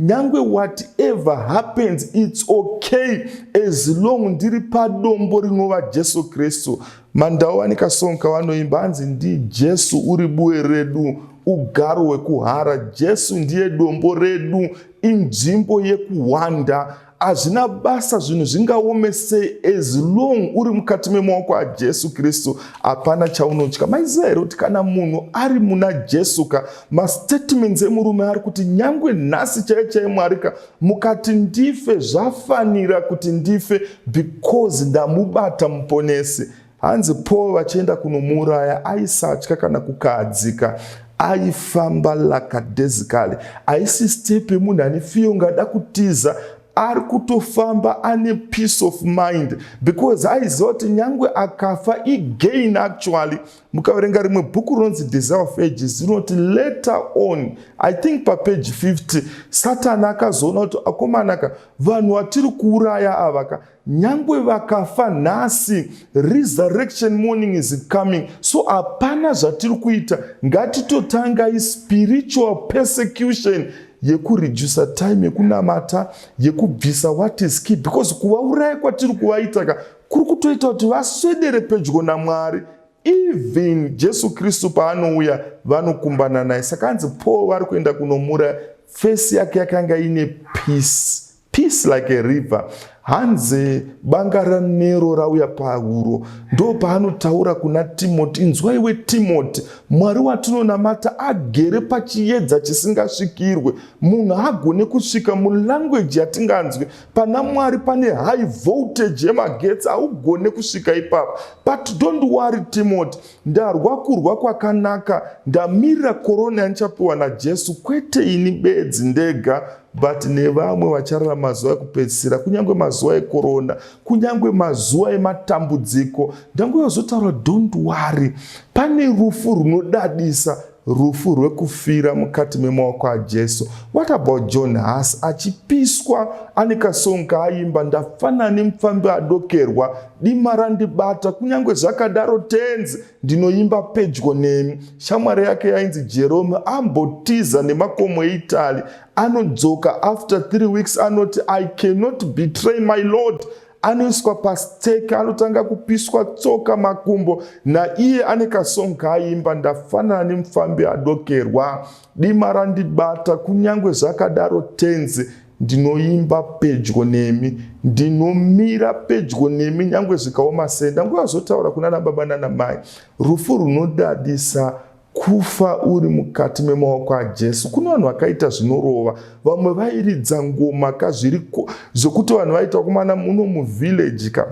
nyangwe whatever happens it's okay as long ndiri padombo rinova Jesu Kristu. Mandawanika song kavanoimba hanzi ndi Jesu uri buwe redu, ugaro wekuhara. Jesu ndiye dombo redu, inzvimbo yekuwanda. Hazvina basa zvinhu zvingaomese as long uri mukati memaoko aJesu Kristu hapana chaunotya. Maiziva here kuti kana munhu ari muna Jesu mastatements emurume ari kuti nyangwe nhasi chaiye Mwari mukati ndife zvafanira kuti ndife because ndamubata muponesi. Hanzi Paul vachienda kunomuuraya aisatya kana kukahadzika, aifamba lakadezikali. Haisi step yemunhu ane fiyo ngada kutiza, ari kutofamba ane peace of mind because aiziva kuti nyangwe akafa igain. Actually mukaverenga rimwe bhuku ronzi Desire of Ages rinoti later on, I think papage 50, Satani akazoona kuti akomanaka vanhu vatiri kuuraya ava nyangwe vakafa nhasi resurrection morning is coming. So hapana zvatiri kuita, ngatitotangai spiritual persecution yekureduce time yekunamata, yekubvisa what is key, because kuvauraya kwatiri kuvaita kuri kutoita kuti vaswedere pedyo naMwari. Even Jesu Kristu paanouya vanokumbana naye. Saka hanzi Paul vari kuenda kunomuraya, face yake yakanga ine peace, peace like a river. Hanze bangara nero rauya pahuro, ndo paanotaura kuna Timoti, inzwaiwe Timoti, Mwari watinonamata agere pachiedza chisingasvikirwe. Munhu agone kusvika mulanguage yatinganzwe. Pana Mwari pane high voltage yemagetsi, haugone kusvika ipapo. But don't worry Timoti, ndarwa kurwa kwakanaka, ndamirira korona yandichapiwa naJesu, kwete ini bedzi ndega, but nevamwe vacharara mazuva ekupedzisira, kunyange mazuva ekorona, kunyange mazuva ematambudziko. Ndangozotaura, don't worry, pane rufu runodadisa, rufu rwekufira mukati memaoko aJesu. What about John Huss achipiswa ane kasongo kaaimba, ndafanana nemufambi adokerwa, dima randibata, kunyange zvakadaro tenzi ndinoimba pedyo nemi. Shamwari yake yainzi Jerome ambotiza nemakomo eItali, anodzoka after 3 weeks anoti, I cannot betray my Lord. Anoiswa pasteke, anotanga kupiswa tsoka makumbo, na iye ane kasongo kaaimba, ndafanana nemufambi adokerwa, dima randibata, kunyange zvakadaro tenzi ndinoimba pedyo nemi, ndinomira pedyo nemi nyangwe zvikaoma sei. Ndangozotaura kuna baba nana mai, rufu runodadisa, kufa uri mukati memaoko aJesu. Kuna vanhu vakaita zvinorova, vamwe vairidza ngoma kazviriko zvokuti vanhu vaita kumana muno muvillage ka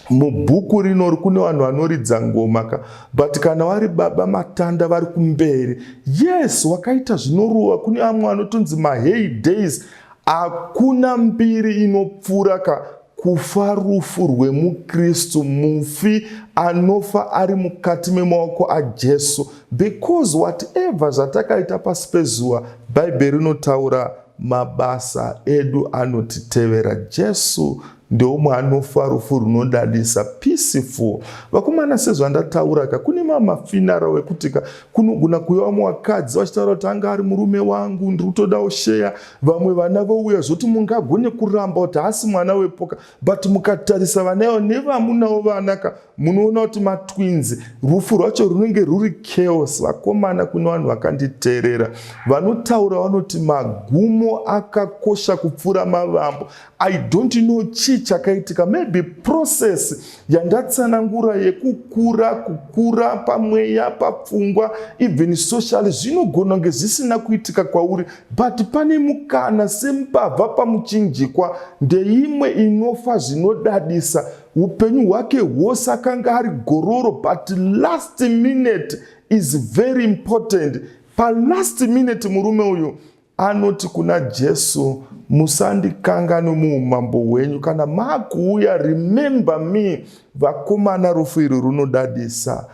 mubhuku rinori kune vanhu vanoridza ngoma ka, but kana vari baba matanda vari kumberi, yes, wakaita zvinorova. Kune vamwe vanotonzi mahey days, hakuna mbiri inopfuura ka kufa rufu rwemuKristu, mufi anofa ari mukati memaoko aJesu. Because whatever zvatakaita pasi pezuva, Bhaibheri rinotaura mabasa edu anotitevera. Jesu ndeumwe anofa rufu runodadisa, peaceful. Vakomana sezvandataura ka, kune mafinara wekuti kunogona kuuya vamwe vakadzi vachitaura kuti anga ari murume wangu, ndiri kutodawo sheya. Vamwe vana vouya zvoti mungagone kuramba kuti hasi mwana wepoka, but mukatarisa vana ivo nevamunawo vana ka, munoona kuti matwinzi. Rufu rwacho runenge ruri chaos. Vakomana, kune vanhu vakanditeerera vanotaura vanoti magumo akakosha kupfuura mavambo. I don't know chii chakaitika, maybe process yandatsanangura kukura pamweya, papfungwa, even socially, zvinogona kunge zvisina kuitika kwauri, but pane mukana sembavha pamuchinjikwa, ndeimwe inofa zvinodadisa. Upenyu hwake hwose akanga ari gororo, but last minute is very important. Pa last minute murume uyu anoti kuna Jesu, musandikangane muumambo hwenyu, kana makuuya remember me. Vakomana, rufu iri runodadisa.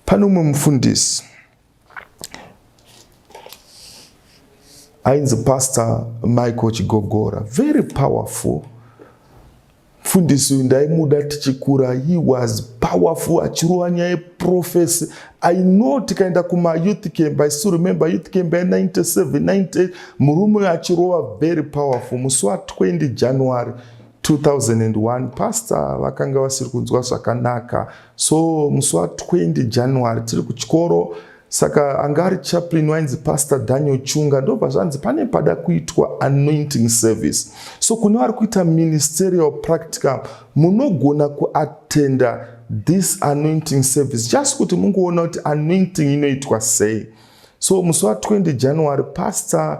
Pane umwe mufundisi ainzi Pastor Michael Chigogora, very powerful. Mufundisi uyu ndaimuda tichikura, he was powerful, achirova nyaya yeprofesi. I know tikaenda kuma youth camp, I still remember youth camp ya 97, 98, murume achirova very powerful. Musi wa 20 January 2001, pastor vakanga vasiri kunzwa zvakanaka. So musi wa 20 January tiri kuchikoro, saka angari chaplain wainzi Pastor Daniel Chunga, ndobva zvanzi pane pada kuitwa anointing service. So kune vari kuita ministerial practicum, munogona kuatenda this anointing service, just kuti mungoona kuti anointing inoitwa sei. So musi wa 20 January Pastor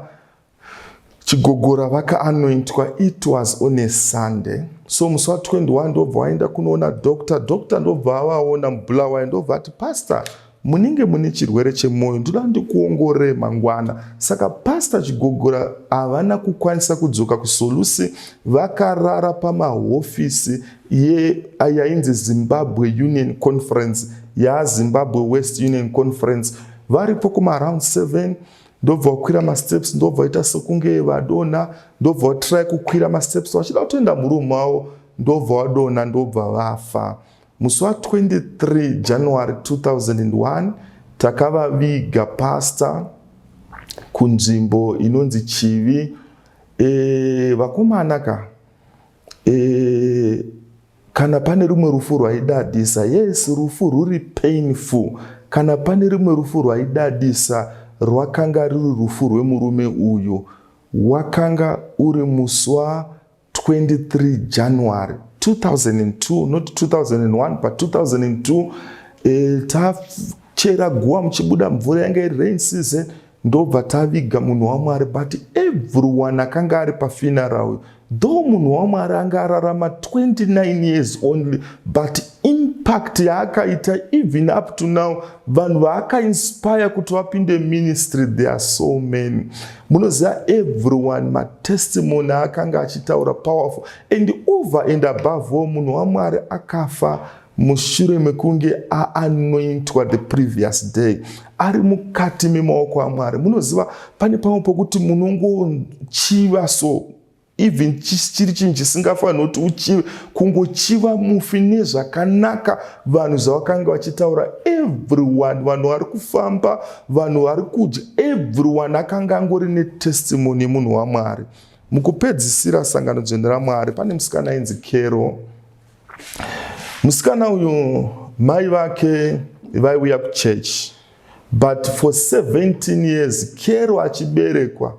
Chigogora vaka-anointwa. It was on a Sunday. So musi wa 21 ndobva waenda kunoona doctor ndobva avaona mubulawayo, ndobva ati Pastor, munenge mune chirwere chemwoyo, ndoda ndikuongorore mangwana. Saka Pastor Chigogora havana kukwanisa kudzoka kuSolusi, vakarara pamahofisi yainzi Zimbabwe Union Conference, Zimbabwe West Union Conference. Varipo kuma around 7, ndobva vakwira masteps, ndobva vaita sekunge vadona, ndobva vatry kukwira masteps vachida kutoenda murumu wavo, ndobva vadona, ndobva vafa. Musi wa 23 January 2001 takavaviga pastor kunzvimbo inonzi Chivi. Vakomana ka, kana pane rumwe rufu rwaidadisa, yes, rufu ruri painful. Kana pane rumwe rufu rwaidadisa, rwakanga ruri rufu rwemurume uyu. wakanga uri musi wa23 January 2002, not 2001 but 2002. Tachera guwa muchibuda mvura yanga rain season, ndobva taviga munhu waMwari, but everyone akanga ari pafuneral, though munhu waMwari anga ararama 29 years only, but impact yaakaita even up to now, vanhu vaakainspire kuti vapinde ministry, there are so many. Munoziva everyone matestimony akanga achitaura powerful, and over and above all, munhu waMwari akafa mushure mekunge anointwa the previous day, ari mukati memaoko aMwari. Munoziva pane pamwe pokuti munongochiva so even chiri chinhu chisingafanira kuti uchive, kungochiva mufi nezvakanaka vanhu zvavakanga vachitaura. Everyone, vanhu vari kufamba, vanhu vari kudya, everyone akanga angori netestimony yemunhu waMwari. Mukupedzisira sangano dzvene raMwari pane musikana ainzi Kero. Musikana uyu mai vake vaiuya kuchurch, but for 17 years Kero achiberekwa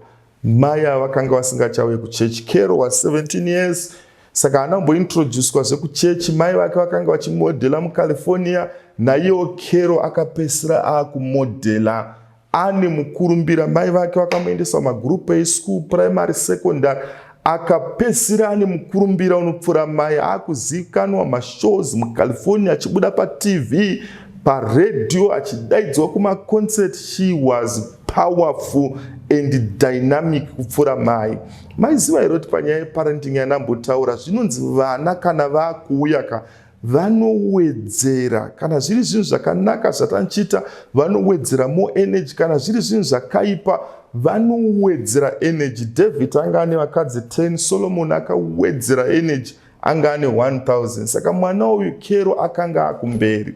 mai avakanga vasingachauye kuchechi. Kero was 17 years, saka anambointroducwa zvekuchechi. Mai vake vakanga vachimodhela muCalifornia, naiyewo Kero akapesira akumodhela ane mukurumbira. Mai vake vakamuendesa magroup eschool, primary, secondary, akapesira ane mukurumbira unopfuura mai. Akuzikanwa mashows muCalifornia, achibuda paTV, paradio, achidaidzwa kumaconcert. She was powerful and dynamic kupfuura mai. Maiziva here kuti panyaya yeparenting yanambotaura, zvinonzi vana kana vakuuya vanowedzera. Kana zviri zvinhu zvakanaka zvatanichita, vanowedzera more energy. Kana zviri zvinhu zvakaipa, vanowedzera energy. David anga ane vakadzi 10, Solomon akawedzera energy, anga ane 1000. Saka mwana uyu Kero akanga akumberi.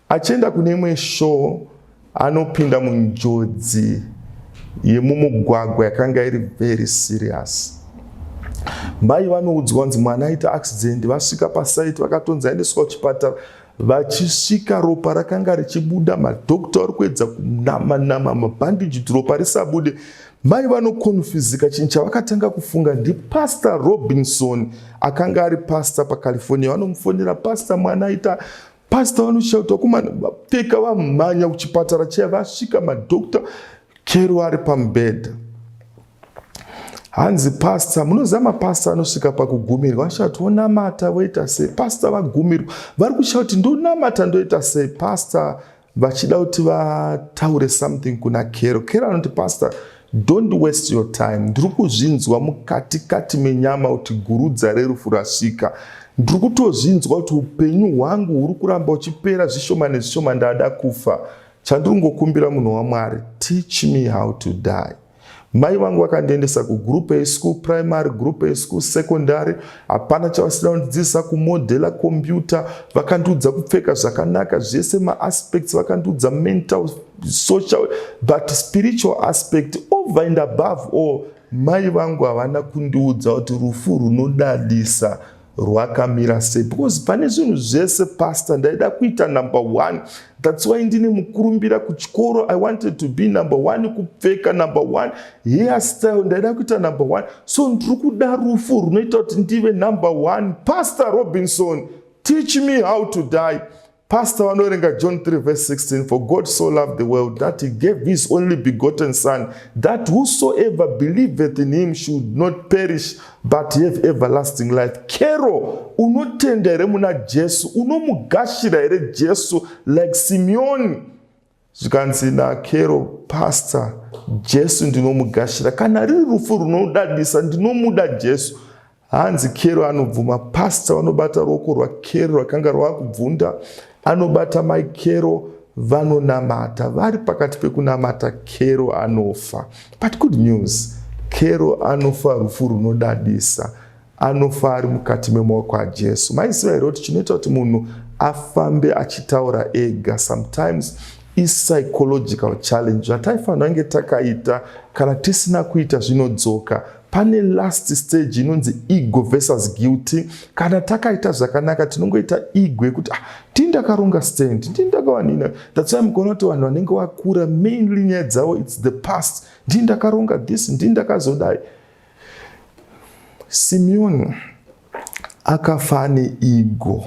Achienda kune imwe show, anopinda munjodzi yemumugwagwa yakanga iri very serious. Mai vanoudzwa kunzi mwana aita accident, vasvika pasite vakatonzi aendeswa kuchipatara. Vachisvika ropa rakanga richibuda, madokta vari kuedza kunama mabhandiji kuti ropa risabude. Mai vanokonfuzika. Chinhu chavakatanga kufunga ndiPastor Robinson, akanga ari pastor paCalifornia. Vanomufonera, pastor mwana aita. Pastor vanoshauta kumana vapfeka vamhanya kuchipatara chaiva. Vasvika madokta, Kero ari pamubhedha. Hanzi pastor, munoziva mapastor anosvika pakugumirwa, vashauti wonamata woita sei? Pastor vagumirwa vari kushauti ndonamata ndoita sei? Pastor vachida kuti vataure something kuna Kero. Kero anoti, pastor, don't waste your time. Ndiri kuzvinzwa mukatikati menyama kuti gurudza rerufu rasvika. Ndiri kutozvinzwa kuti upenyu hwangu huri kuramba uchipera zvishoma nezvishoma, ndada kufa. Chandiri kungokumbira munhu waMwari, teach me how to die. Mai vangu vakandiendesa kugroup eschool, primary, group eschool, secondary. Hapana chavasida kundidzidzisa kumodhela computer. Vakandiudza kupfeka zvakanaka, zvese maaspects vakandiudza, mental, social, but spiritual aspect over and above all. Mai vangu havana kundiudza kuti rufu runodadisa rwakamira sei, because pane zvinhu zvese pastor ndaida kuita number 1. That's why ndine mukurumbira kuchikoro, I wanted to be number 1, kupfeka number 1, hairstyle ndaida kuita number 1. So ndiri kuda rufu runoita kuti ndive number 1. Pastor Robinson, teach me how to die. Pastor vanoverenga John 3:16, for God so loved the world that he gave his only begotten son, that whosoever believeth in him should not perish but have everlasting life. Kero, unotenda here muna Jesu, unomugashira here Jesu like Simeon. Zvikanzi naKero, pastor, Jesu ndinomugashira. Kana riri rufu runodadisa, ndinomuda Jesu. Hanzi Kero anobvuma. Pastor vanobata ruoko rwaKero rwakanga rwakubvunda, anobata mai Kero, vanonamata. Vari pakati pekunamata, Kero anofa. But good news, Kero anofa rufu runodadisa, anofa ari mukati memaoko aJesu. Maiziva here kuti chinoita kuti munhu afambe achitaura ega sometimes is psychological challenge. Zvataifanira kunge takaita kana tisina kuita zvinodzoka. pane last stage inonzi ego versus guilty. Kana takaita zvakanaka tinongoita ego yekuti tindakaronga stand, tindakawanina. That's why mukona kuti vanhu vanenge vakura mainly nyaya dzavo it's the past. Ndindakaronga this, ndindakazodai. Simeoni akafa ego.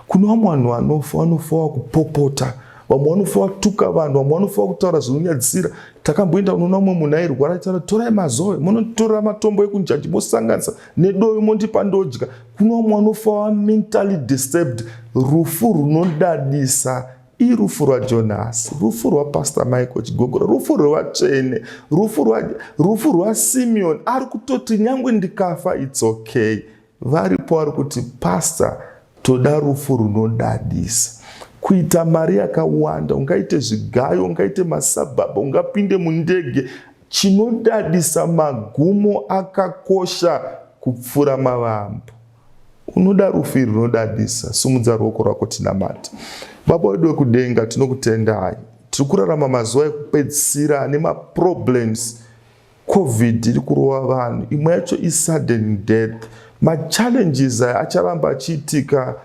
Kuna vamwe vanhu vanofa kupopota, vamwe vanofa kutuka vanhu, vamwe vanofa kutaura zvinonyadzisira. Takamboenda unoona mumwe munhu airwara achitaura torai mazoe, munotora matombo ekunjanji mosanganisa nedovi mondipa ndodya. Kuna vamwe vanofa mentally disturbed. Rufu runodadisa irufu rwaJonas, rufu rwaPastor Michael Chigogora, rufu rwevatsvene, rufu rwaSimeon. Ari kutoti nyangwe ndikafa it's okay. Varipo vari kuti pastor toda rufu runodadisa. Kuita mari yakawanda, ungaite zvigayo, ungaite masababa, ungapinde mundege. Chinodadisa magumo akakosha kupfura mavambo. Unoda rufu runodadisa. Sumudza ruoko rwako tinamate. Baba wedu wekudenga tinokutendai. Tiri kurarama mazuva ekupedzisira ane problems. COVID iri kurova vanhu. Imwe yacho sudden death. Challenges acharamba achiitika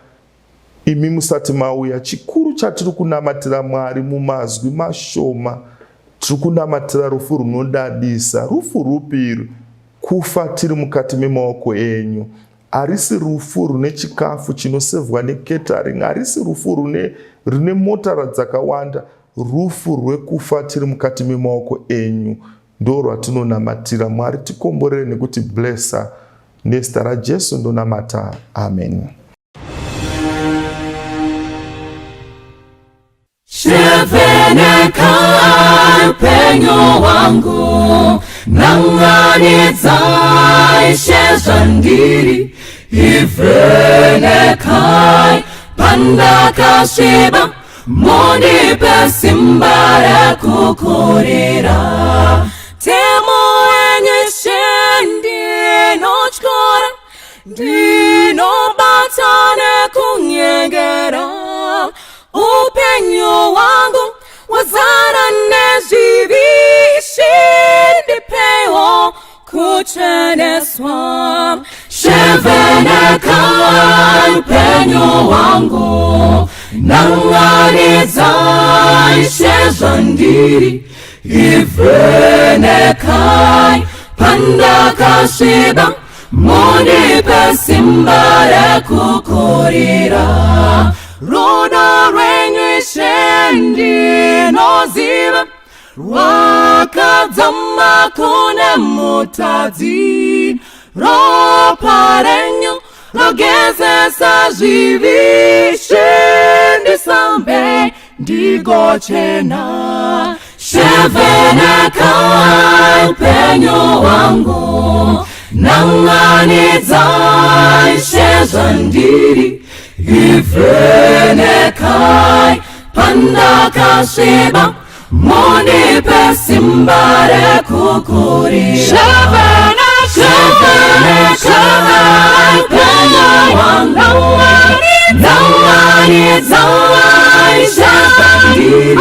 imi musati mauya. Chikuru chatiri kunamatira Mwari mumazwi mashoma. Tiri kunamatira rufu runodadisa. Rufu rupi kufa tiri mukati memaoko enyu. Harisi rufu rune chikafu chinosevwa neketering. Harisi rufu rune motara dzakawanda. Rufu rwekufa tiri mukati memaoko enyu. Ndo rwatinonamatira. Mwari tikomborere nekuti blessa. Nezita raJesu ndonamata. Amen. Shevenekai penyo wangu, nanganizai shezandiri. Ifrenekai pandakashiba, monipe simbara kukurira. Temo enye shendi nochkora, dino batane kunyegera. Upenyo wangu wazara nezivishi ndipewo kucheneswa. Shevenekai upenyo wangu, nanganizai shezandiri. Ifrenekai pandakashiba, monipe simbara kukurira. Roda renyu shendi noziva, wakadzama kune mutadzi. Ropa renyu rogezesa zvivi, shendi sambe ndigochena. Shevenekai upenyo wangu, nanganizai shezandiri. Ifrenekai pandakashiba, monipe simbara kukurira. Shevenekai upenyo wangu, nanganizai shezandiri.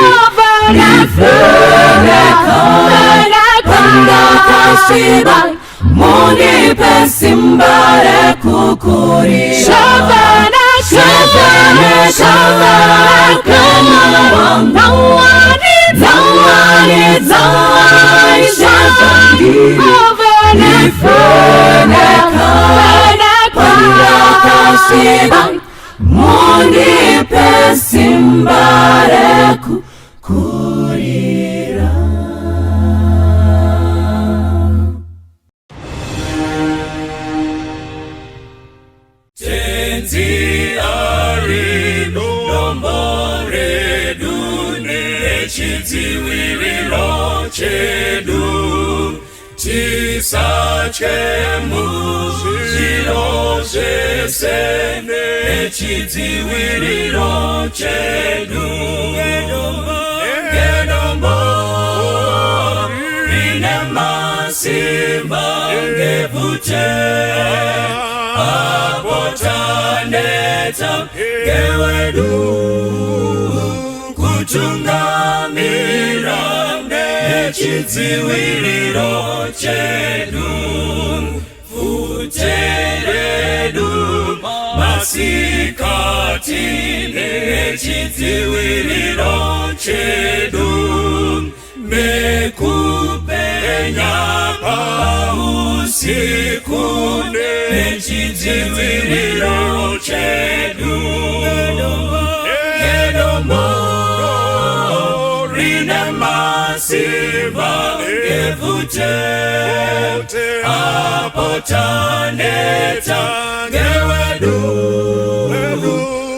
Ifrenekai pandakashiba, monipe simbara kukurira. Shevenekai upenyo wangu, nanganizai shezandiri. Ifrenekai pandakashiba, monipe simbara kukurira. Chidziwiriro chedu tisache muzviro zvese nechidziwiriro chedu ngedombo rine masimba ngevute apo taneta ngewedu kutungamira nechidziwiriro chedu, futeredu masikati nechidziwiriro chedu, nekupenya pausiku nechidziwiriro chedu, edombo rine masimba ngevute apotaneta ngewedu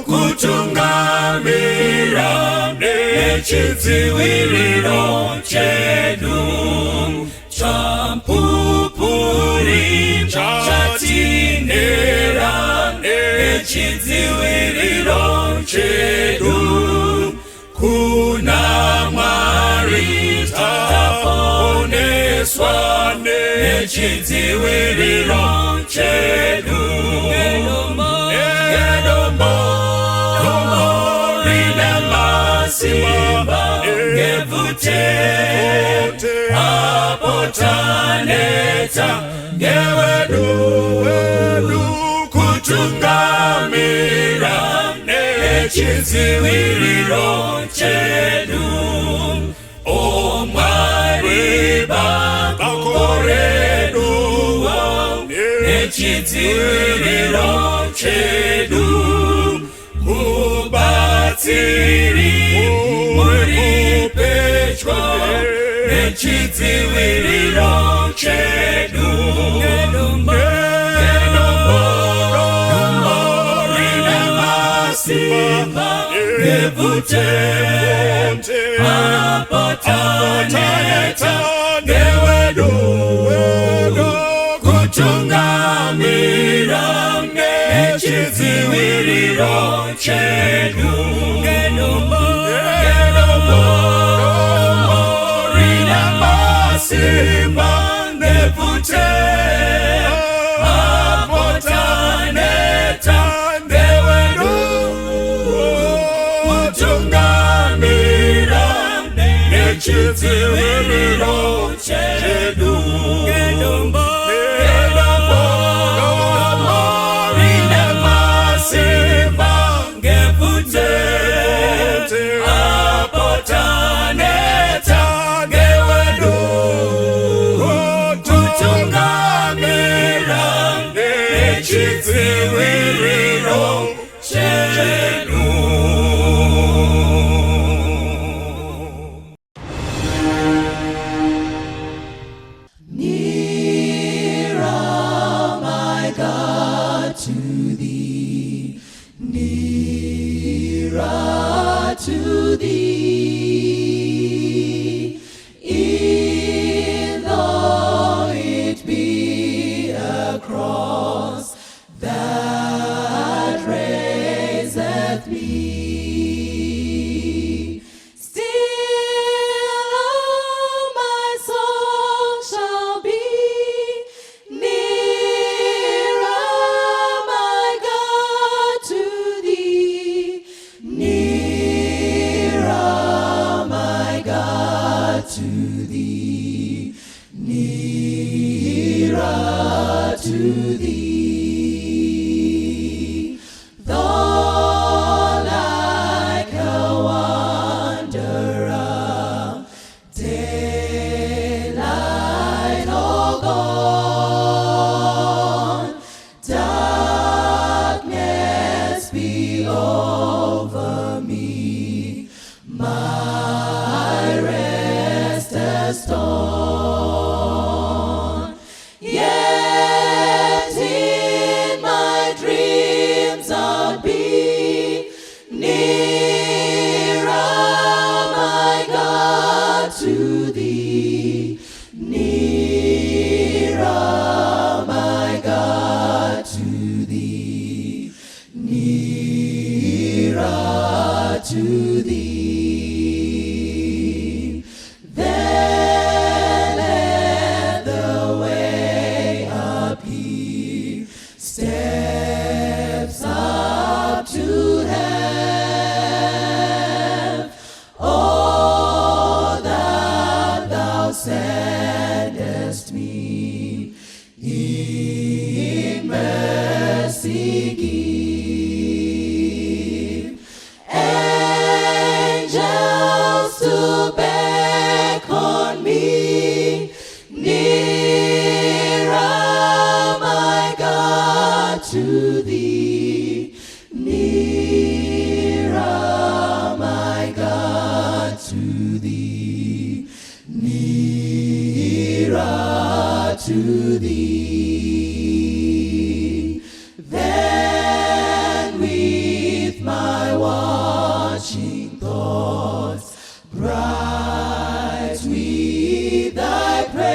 kutungamira nechidziwiriro chedu, champupuri chatinera nechidziwiriro chedu, kuna Mwari taponeswa nechidziwiriro chedu, edombo rine masimba ngevute apotaneta ngewedu kutungamira nechidziwiriro chedu, o Mwari bakoredu nechidziwiriro chedu, kubatsiri muri pedyo nechidziwiriro chedu, edombo rine masimba ngevute apotaneta ngewedu kutungamira nechidziwiriro chedu, edombo rine masimba ngevute apotaneta ngewedu kutungamira nechidziwiriro chedu, edombo rine masimba ngevute apotaneta ngewedu kutungamira nechidziwiriro chedu. To thee, in though it be a cross that raiseth me, still my soul shall be nearer, my God, to thee, to thee, nearer to thee, though like a wanderer, daylight all gone, darkness be over me, my rest has dawned. Yet in my dreams I'll be nearer, my God, to thee, nearer, my God, to thee, nearer to thee. Then let the way appear, steps up to heaven. Oh, to thee, nearer, my God, to thee, nearer to thee. Then with my watching thoughts, bright with thy praise,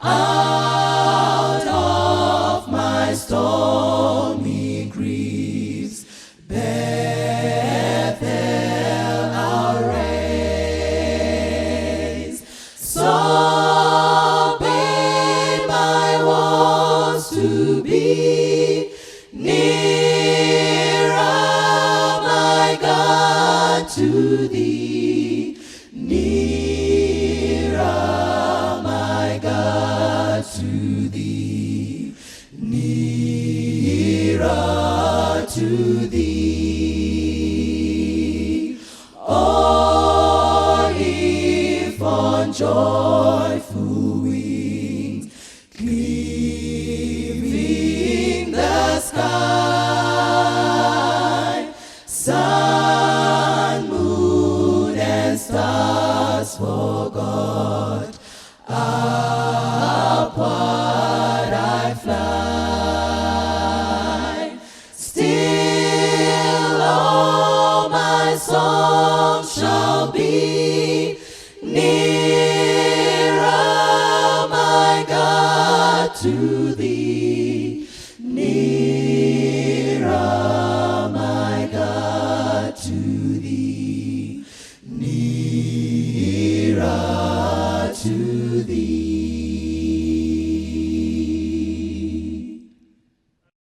out of my stormy griefs, Bethel I'll raise. So bade my wants to be nearer, my God, to thee, nearer, my God, to thee, nearer to thee. Or if on joyful wings, cleaving the sky, sun, moon, and stars forgot, upward I fly. Still all my song shall be nearer, my God, to thee,